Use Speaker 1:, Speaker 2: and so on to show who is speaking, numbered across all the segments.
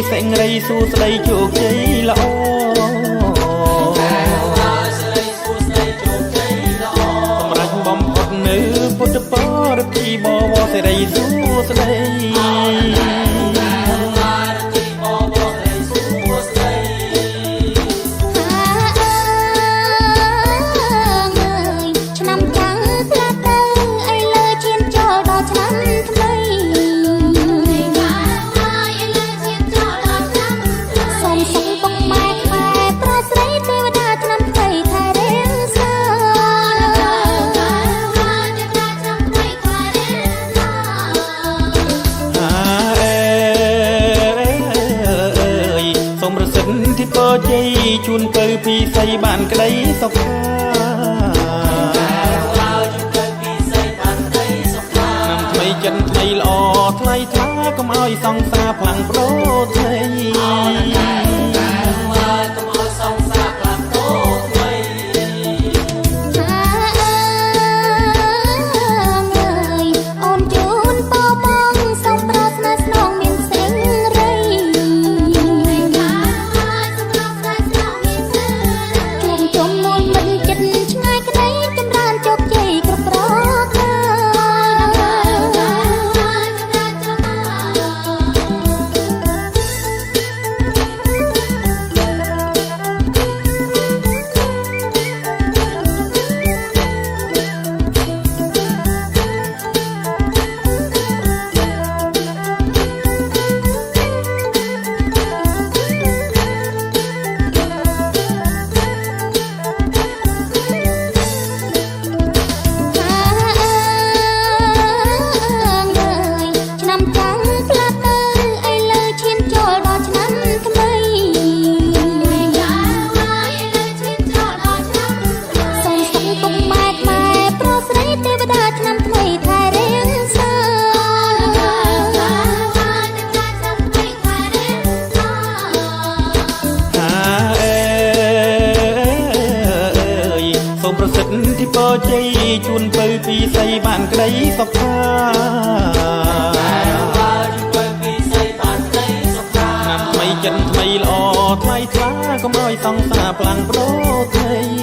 Speaker 1: សេចក្តីសួស្តីជោគជ័យល្អសម្រាប់បំផុតនៅពុទ្ធបរិទ្ធិបវរសេរីសួស្តីជ័យជូនទៅពីស័យបានក្តីសុខាnămថ្មីចិនថ្មីល្អថ្លៃថ្លាកុំឲ្យសង្សារផ្លាំងប្រូថ្មីប្រសិទ្ធិពរជ័យជូនទៅពីស័យបានក្តីសុខាnămថ្មីចិនថ្មីល្អថ្លៃថ្លាកុំឲ្យសង្សារផ្លាំងប្រូថ្មី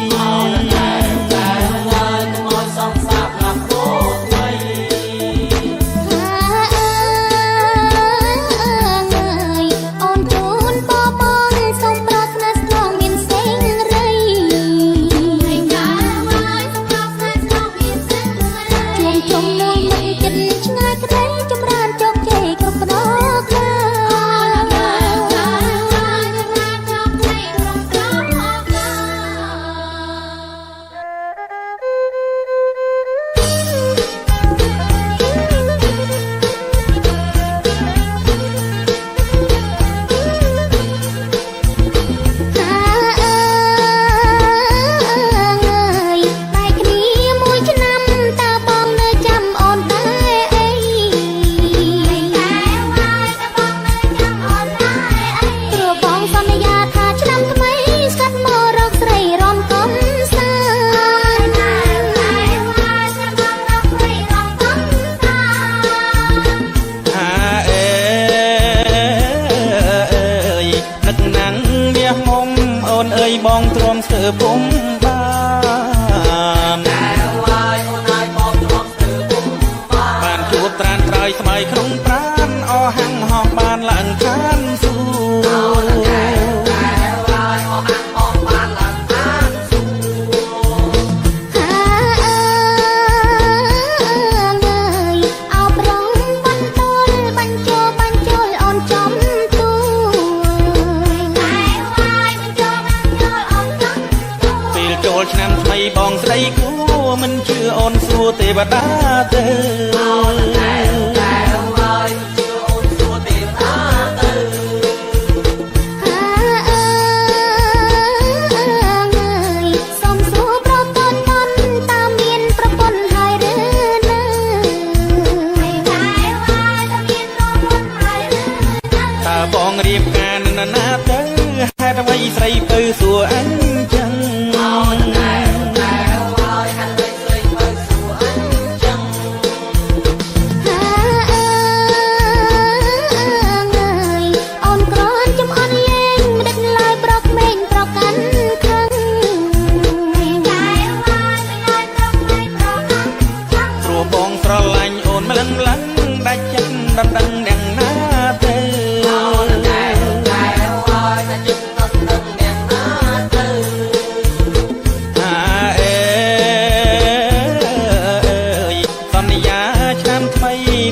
Speaker 1: បងទ្រាំស្ទើរពុំបានជួបត្រានត្រើយស្មៃក្នុងប្រានអស់ហាំងហោះបានឡើងឋានសួគ៌ ចូលឆ្នាំថ្មីបងស្រីគួរមិនជឿអូនសួរទេវតាទេបងរៀបការណាទៅហេតុអ្វីស្រីពៅសួរអញចឹងបងស្រឡាញ់អូនម្លឹងម្លឹងដាច់ចិត្តដណ្ដឹងយ៉ាងណាទេ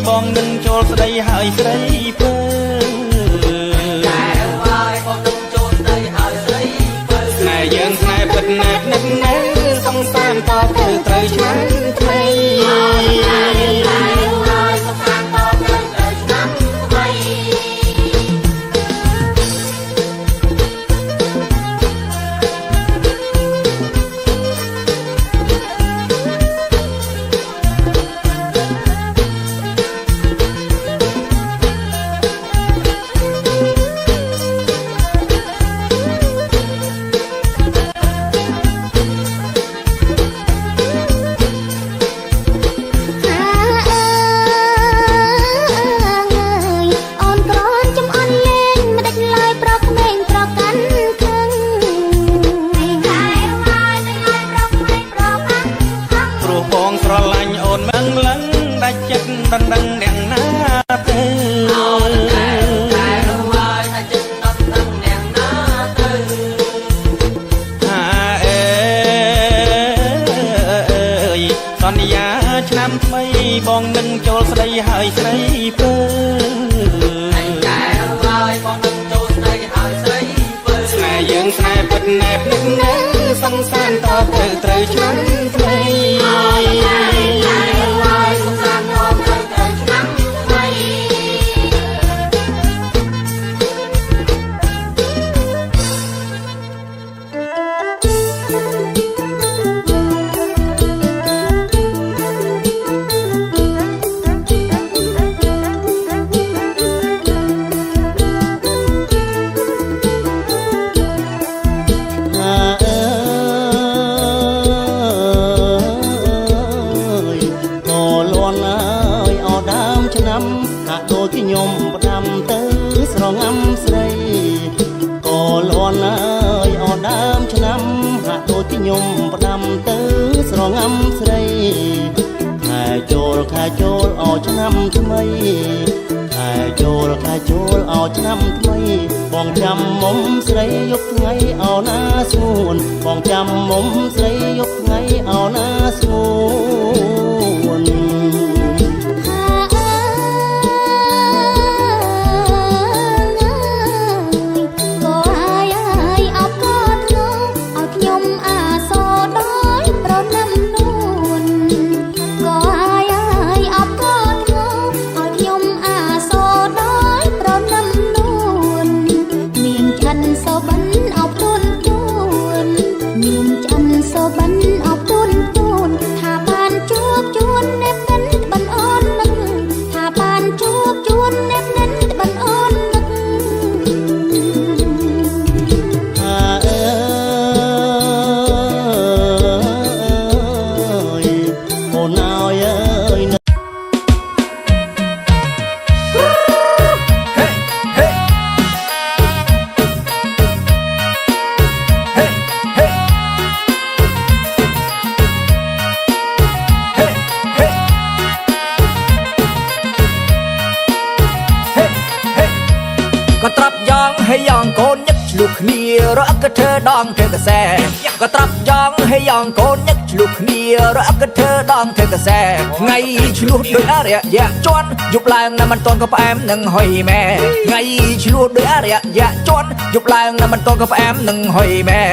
Speaker 1: បងនឹងចូលស្ដីហើយស្រីពើស្នេហ៍យើងស្នេហ៍ពិតណាស់នឹកណាស់សង្សារតទៅត្រូវឆ្នាំថ្មីដណ្ដឹងអ្នកណាទេសន្យាឆ្នាំថ្មីបងនឹងចូលស្ដីហើយស្រីពើស្នេហ៍យើងស្នេហ៍ពិតណែបនឹកណាស់សង្សារតទៅត្រូវឆ្នាំថ្មីហាក់ដូចខ្ញុំផ្ដាំទៅស្រងាំស្រីក៏លន់ហើយអត់ដើមឆ្នាំហាក់ដូចខ្ញុំផ្ដាំទៅស្រងាំស្រីខែចូលអោឆ្នាំថ្មីខែចូលអោឆ្នាំថ្មីបងចាំមុំស្រីយកថ្ងៃអោណាស្ងួនបងចាំមុំស្រីយកថ្ងៃអោណាស្ងួនให้ยองโกนยักลูกนีรักเธอดองเธอกระแสก็ตรับยองให้ยองโกนยักลูกนีรักเธอด
Speaker 2: ងធ្វើកសែថ្ងៃឆ្លោះដោយអរិយៈជន់យប់ឡើងណាមិនតន់ក៏ផ្អែមនឹងហុយម៉ែថ្ងៃឆ្លោះដោយអរិយៈជន់យប់ឡើងណាមិនតន់ក៏ផ្អែមនឹងហុយម៉ែ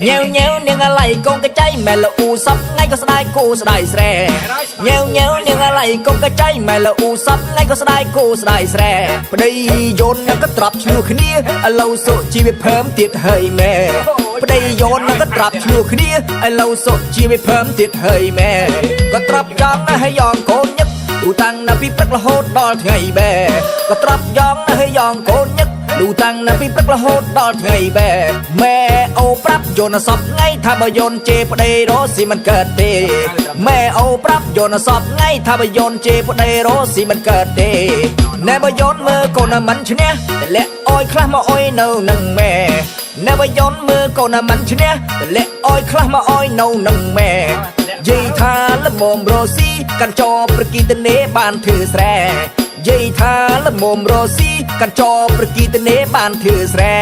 Speaker 2: ញ៉ែវញ៉ែវនាងអាឡៃកូនកចៃម៉ែលអ៊ូសពថ្ងៃក៏ស្ដាយគូស្ដាយស្រែញ៉ែវញ៉ែវនាងអាឡៃកូនកចៃម៉ែលអ៊ូសពថ្ងៃក៏ស្ដាយគូស្ដាយស្រែប្តីយន់នឹងក៏ត្រាប់ឆ្លោះគ្នាឥឡូវសុជីវិតភើមទៀតហើយម៉ែប្តីយន់នឹងក៏ត្រាប់ឆ្លោះគ្នាឥឡូវសុជីវិតភើមទៀតហើយម៉ែក៏ត្រាប់ចង់ណាស់ឲ្យយ៉ងកូនញឹកឌូតាំងណាពីព្រឹករហូតដល់ថ្ងៃបែក៏ត្រាប់យ៉ងណាស់ឲ្យយ៉ងកូនញឹកឌូតាំងណាពីព្រឹករហូតដល់ថ្ងៃបែម៉ែអូប្រាប់យន់សពថ្ងៃថាបើយន់ជេប្តីរស់ស៊ីមិនកើតទេម៉ែអូប្រាប់យន់សពថ្ងៃថាបើយន់ជេប្តីរស់ស៊ីមិនកើតទេណែបើយន់មើលកូនណាមិនឈ្នះតលាក់អោយខ្លះមកអុយនៅនឹងម៉ែណែបើយន់មើលកូនណាមិនឈ្នះតលាក់អោយខ្លះមកអុយនៅនឹងម៉ែយាយថាលមមរស់ស៊ីកាន់ចោប្រគីតនេបានធ្វើស្រែយាយថាលមមរស់ស៊ីកាន់ចោប្រគីតនេបានធ្វើស្រែ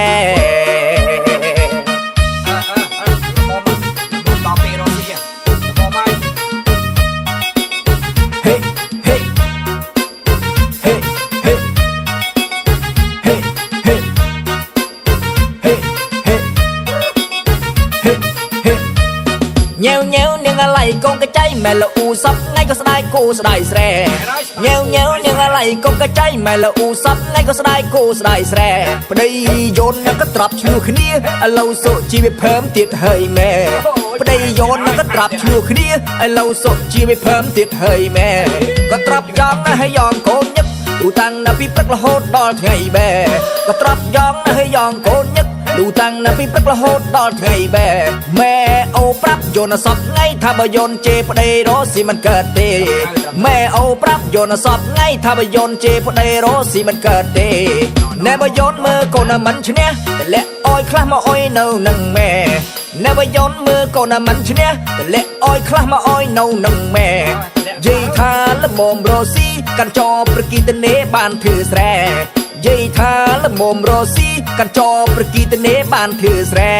Speaker 2: ញ៉ែវញ៉ែវនាងអាឡៃកូនកចៃម៉ែលអ៊ូសពថ្ងៃក៏ស្ដាយគូស្ដាយស្រែញ៉ែវញ៉ែវនាងអាឡៃកូនកចៃម៉ែលអ៊ូសពថ្ងៃក៏ស្ដាយគូស្ដាយស្រែប្តីយន់នឹងក៏ត្រាប់ឆ្លោះគ្នាឥឡូវសុជីវិតភើមទៀតហើយម៉ែប្តីយន់នឹងក៏ត្រាប់ឆ្លោះគ្នាឥឡូវសុជីវិតភើមទៀតហើយម៉ែក៏ត្រាប់ចង់ណាស់ឲ្យយ៉ងកូនញឹកឌូតាំងណាពីព្រឹករហូតដល់ថ្ងៃបែក៏ត្រាប់យ៉ងណាស់ឲ្យយ៉ងកូនញឹកឌូតាំងណាពីព្រឹករហូតដល់ថ្ងៃបែម៉ែអូប្រាប់យន់សពថ្ងៃថាបើយន់ជេប្តីរស់ស៊ីមិនកើតទេម៉ែអូប្រាប់យន់សពថ្ងៃថាបើយន់ជេប្តីរស់ស៊ីមិនកើតទេណែបើយន់មើលកូនណាមិនឈ្នះតលាក់អោយខ្លះមកអុយនៅនឹងម៉ែណែបើយន់មើលកូនណាមិនឈ្នះតលាក់អោយខ្លះមកអុយនៅនឹងម៉ែយាយថាលមមរស់ស៊ីកាន់ចោប្រគីតនេបានធ្វើស្រែយាយថាលមមរស់ស៊ីកាន់ចោប្រគីតនេបានធ្វើស្រែ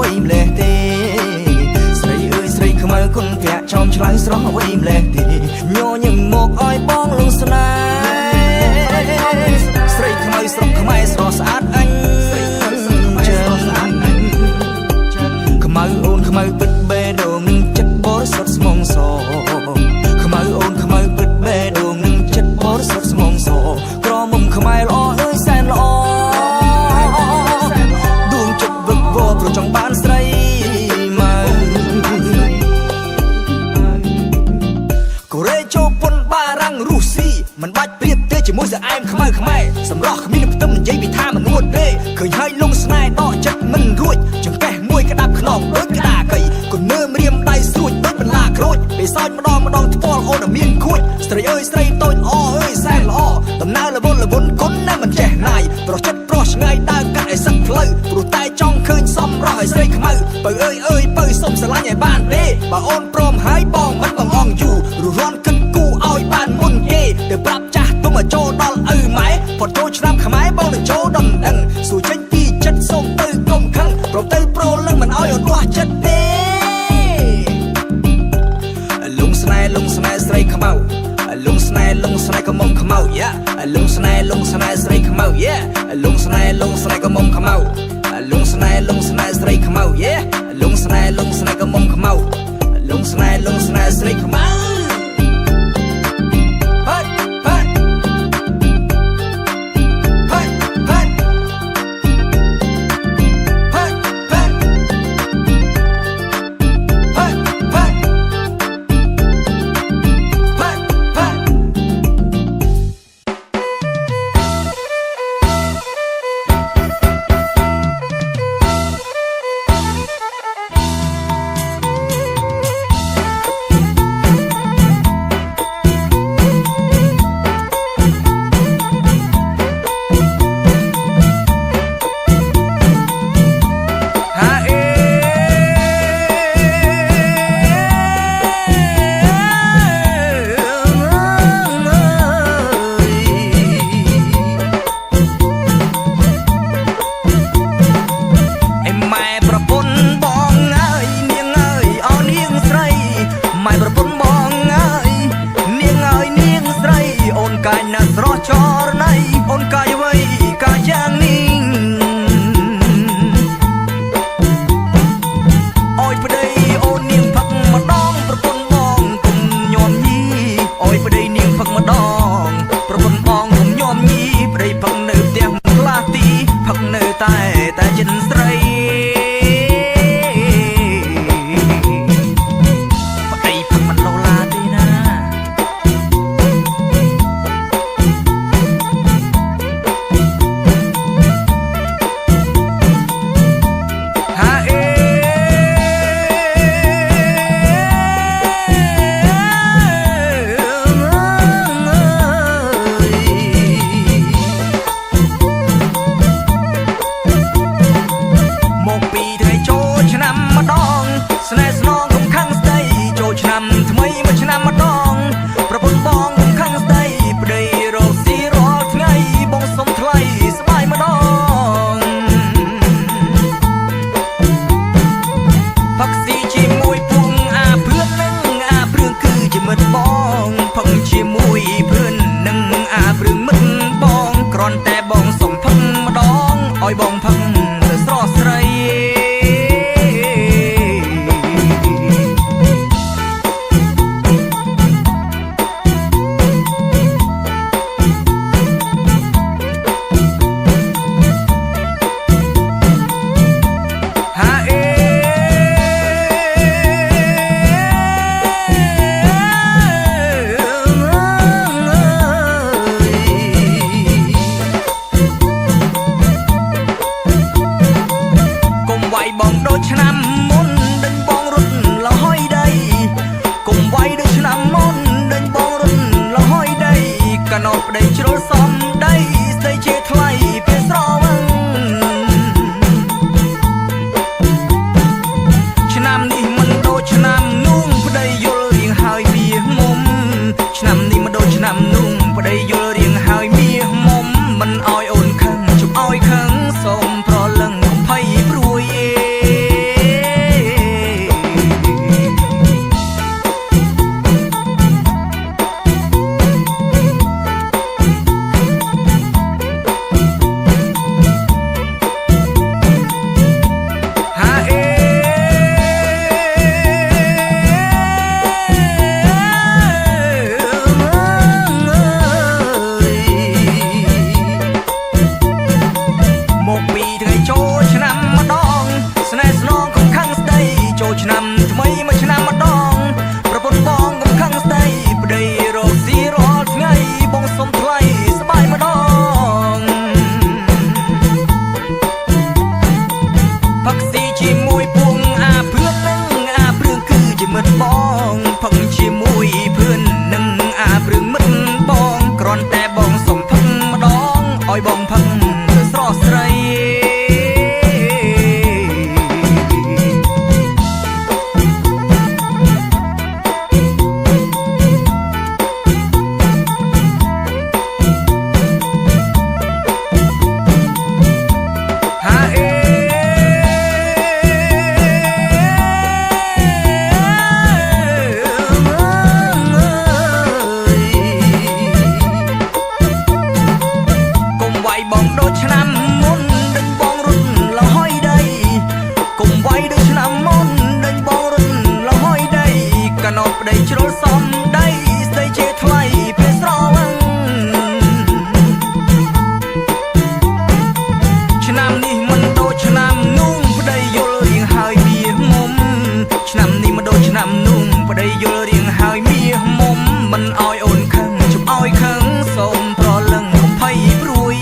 Speaker 2: អ្វីម្លេះទេស្រីអើយស្រីខ្មៅគុណភ័ក្រចោមឆ្លើយស្រស់អ្វីម្លេះទេញញឹមមកឲ្យបងលងស្នេហ៍ស្រីខ្មៅស្រុកខ្មែរស្រស់ស្អាតអញខ្មៅអូនខ្មៅពិតបេះដូងនឹងចិត្តបរិសុទ្ធស្មងសខ្មៅអូនខ្មៅពិតបេះដូងនឹងចិត្តបរិសុទ្ធស្មងសក្រមុំខ្មែរល្អអើយសែនល្អដួងចិត្តវឹកវរព្រោះចង់បានស្រីមកកូរ៉េជប៉ុនបារាំងរុស្ស៊ីមិនបាច់ប្រៀបទេជាមួយសអែមខ្មៅខ្មែរសម្រស់គ្មានផ្ទឹមនិយាយពីថាមិននួតទេឃើញហើយលងស្នេហ៍ដកចិត្តមិនរួចចង្កេះមួយក្តាប់ខ្នងដូចក្តារកៃកូនមើមរៀមដៃស្រួចដូចបន្លាក្រូចពេលសើចម្ដងថ្ពាល់អូនមានខួចស្រីអើយស្រីតូចអើយសែនល្អដំណើរលវនគុណណាមិនចេះណាយប្រចិត្តប្រុសឆ្ងាយដើរកាត់ឲ្យសឹកផ្លូវព្រោះតែចង់ឃើញសំរស់ឲ្យស្រីខ្មៅបើអើយបើសុំស្រឡាញ់ឲ្យបានទេបើអូនព្រមហើយបងមិនបងអងយូររន់គិតគូឲ្យបានមុនគេទៅប្រាប់ចាស់ទុំមកចូលដល់ឪម៉ែផុតចូលឆ្នាំខ្មែរបងនឹងចូលដំណឹងសួរចេញពីចិត្តសូមទៅកុំខឹងព្រមទៅប្រលឹងមិនឲ្យអូនវាស់ចិត្តទេលងស្នេហ៍ស្រីខ្មៅលងស្នេហ៍កុំខ្មៅយ៉ាលងស្នេហ៍ស្រីខ្មៅយ៉ាលងស្នេហ៍កុំខ្មៅលងស្នេហ៍ស្រីខ្មៅយ៉ាលងស្នេហ៍កុំខ្មៅលងស្នេហ៍ស្រីខ្មៅតែចិត្តស្រីប្តីផឹកម្ ងផឹកជាមួយเพื่อนនឹងអាព្រឹងមិត្តបងគ្រាន់តែបងសុំផឹកម្ដងឲ្យបងផឹកស្រស់ស្រីបងដូចឆ្នាំមុនដេញបងរត់លហើយដីកុំវាយដូចឆ្នាំមុនដេញបងរត់លហើយដីកណោប្តីជ្រុលសំដីស្ដីជាថ្លៃពេលស្រវឹងឆ្នាំនេះមិនដូចឆ្នាំនោះប្តីយល់រៀងហើយមាសមុំឆ្នាំនេះមិនដូចឆ្នាំនោះប្តីយល់រៀងហើយមាសមុំមិនអោយអូនខឹងជុំអោយខឹងសូមប្រលឹងកុំភ័យព្រួយ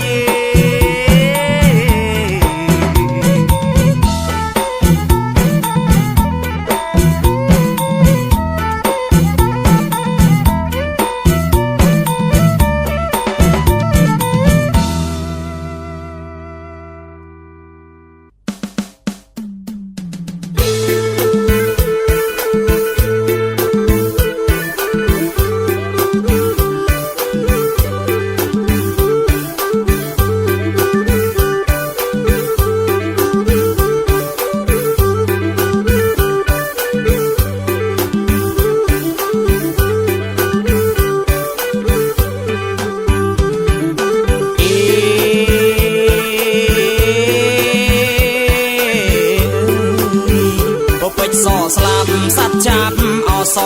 Speaker 2: ស្លាប់សัตว์ចាប់អស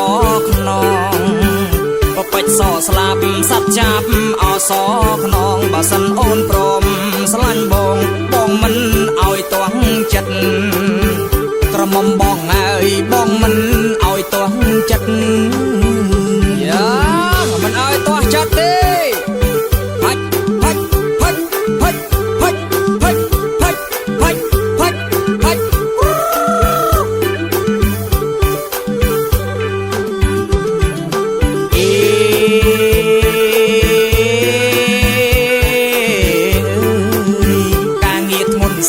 Speaker 2: ខ្នងពពេចសស្លាប់សัตว์ចាប់អសខ្នងបើសិនអូនព្រមស្រឡាញ់បងបងមិនឲ្យទាស់ចិត្តក្រមុំបងហើយបងមិនឲ្យទាស់ចិត្តយ៉ាមិនឲ្យទាស់ចិត្តទេផាច់ផាច់ផាច់ផាច់ផាច់ផាច់ផាច់ផាច់ផាច់ផាច់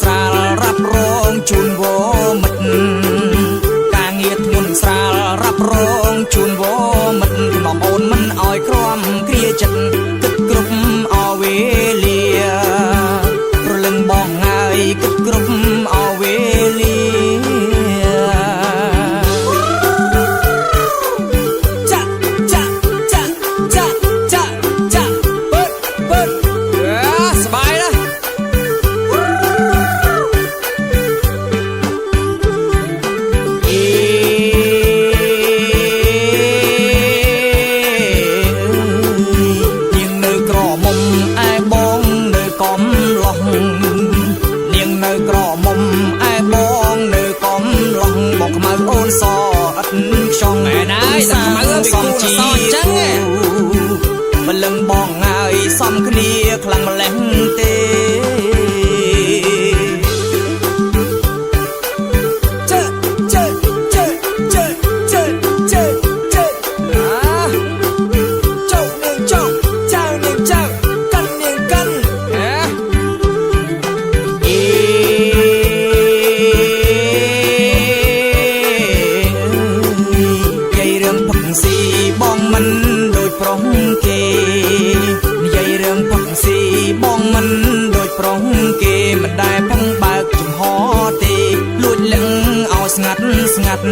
Speaker 2: ស្រាលរ៉ាប់រងជូនវមិត្តការងារធ្ងន់ស្រាលរ៉ាប់រងជូនវមិត្តមកអូនមិនអោយក្រំគ្រាចិត្តគិតគ្រប់អវេលាប្រលឹងបងហើយគិតគ្រប់អវេលាចាក់ចាក់ចាក់ចាក់ចាក់ចាក់ពើពើសบายណានាងនៅក្រមុំឯបងនៅកំឡោះបងខ្មៅអូនសអត់ខ្ចង់ឯណាយតែខ្មៅវាគូសអញ្ចឹងបលឹងបងហើយសំគ្នាខ្លាំងម្លេះទេបងមិនដូចប្រុសគេនិយាយរឿងផឹកស៊ីបងមិនដូចប្រុសគេមិនដែលផឹងបើកចំហទេលួចលឹងឲ្យស្ងាត់ស្ងាត់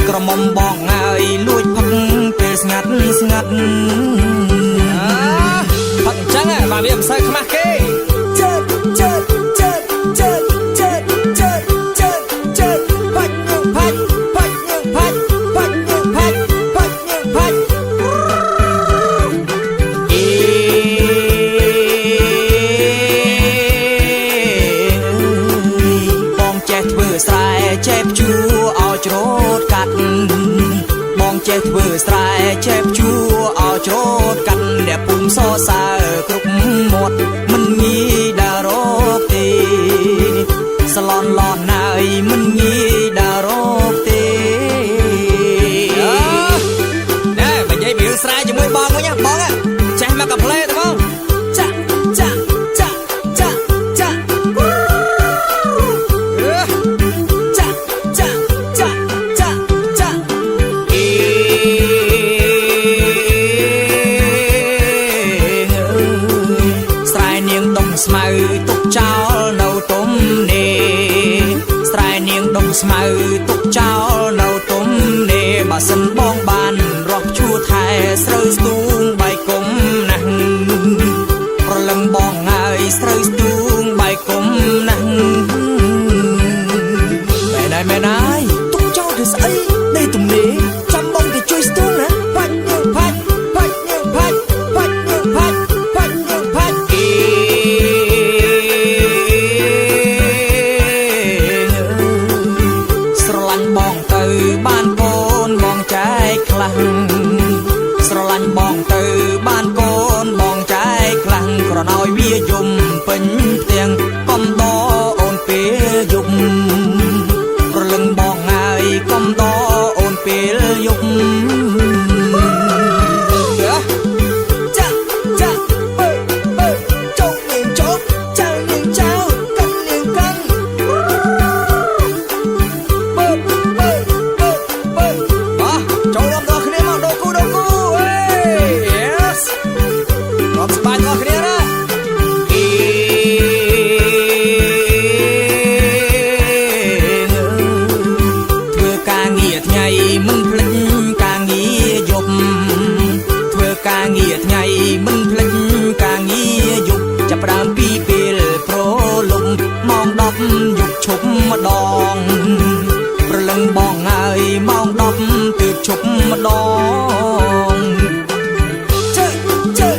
Speaker 2: ក្រមុំបងហើយលួចផឹកពេលស្ងាត់ស្ងាត់ផឹកអញ្ចឹងបើវាមិនសូវខ្មាស់គេជើជើជើជើជើជើជើជើផាច់យើងផាច់ផាច់យើងផាច់ផាច់យើងផាច់បងចេះធ្វើស្រែចេះជួឲ្យច្រូតកាត់បងចេះធ្វើស្រែចេះជួឲ្យច្រូតកាត់អ្នកពុំសរសើរគ្រប់មាត់មិនងាយដើររកទេស្លន់ឡន់ហើយមិនងាយដើររកទេ សិនបងបានរកជួថែស្រូវស្ទូងបាយគុំណាស់ប្រលឹងបងហើយស្រូវស្ទូងបាយគុំណាស់មែនហើយទុកចោលទៅស្អីនៃទំនេរចាំបងទៅជួយស្ទូងណាបាច់យើងផាច់បាច់យើងផាច់បាច់យើងផាច់បាច់យើងផាច់ស្រឡាញ់បងទៅបានកូនបងចែកខ្លាំងស្រឡាញ់បងទៅបានកូនបងចែកខ្លាំងក្រណោយវាយំពេញផ្ទាំងកំដអូនពេលយប់ប្រលឹងបងហើយកុំដអូនពេលយប់ចាចាចុកនាងចុកចៅនាងចៅកាន់នាងកាន់ចូលរួមដល់គ្នាមកដូគូអេ yes រាប់ស្បាយដល់គ្នាណាមិនភ្លេចការងារយប់ធ្វើការងារថ្ងៃមិនភ្លេចការងារយប់ចាប់ផ្ដើមពីពេលប្រលំម៉ោង10យប់ឈប់ម្ដងប្រលឹងបងហើយម៉ោង10ទើបឈប់ម្ដងជើជើ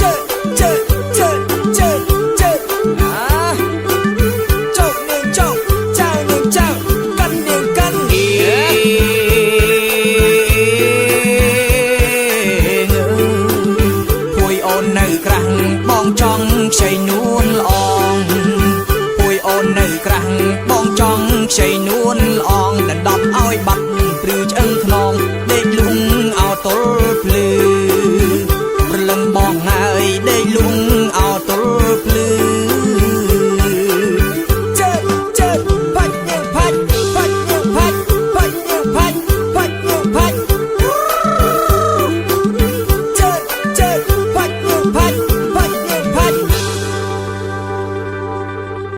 Speaker 2: ជើជើជើជើជើចុកនាងចុកចៅនាងចៅកាន់នាងកាន់នៅក្រាំងបងចង់ខ្ចីនួនល្អងពួយអូននៅក្រាំងបងចង់ខ្ចីនួនល្អងដណ្ដប់ឲ្យបាត់ព្រឺឆ្អឹងខ្នងដេកលុងឲ្យទល់ភ្លឺប្រលឹងបងហើ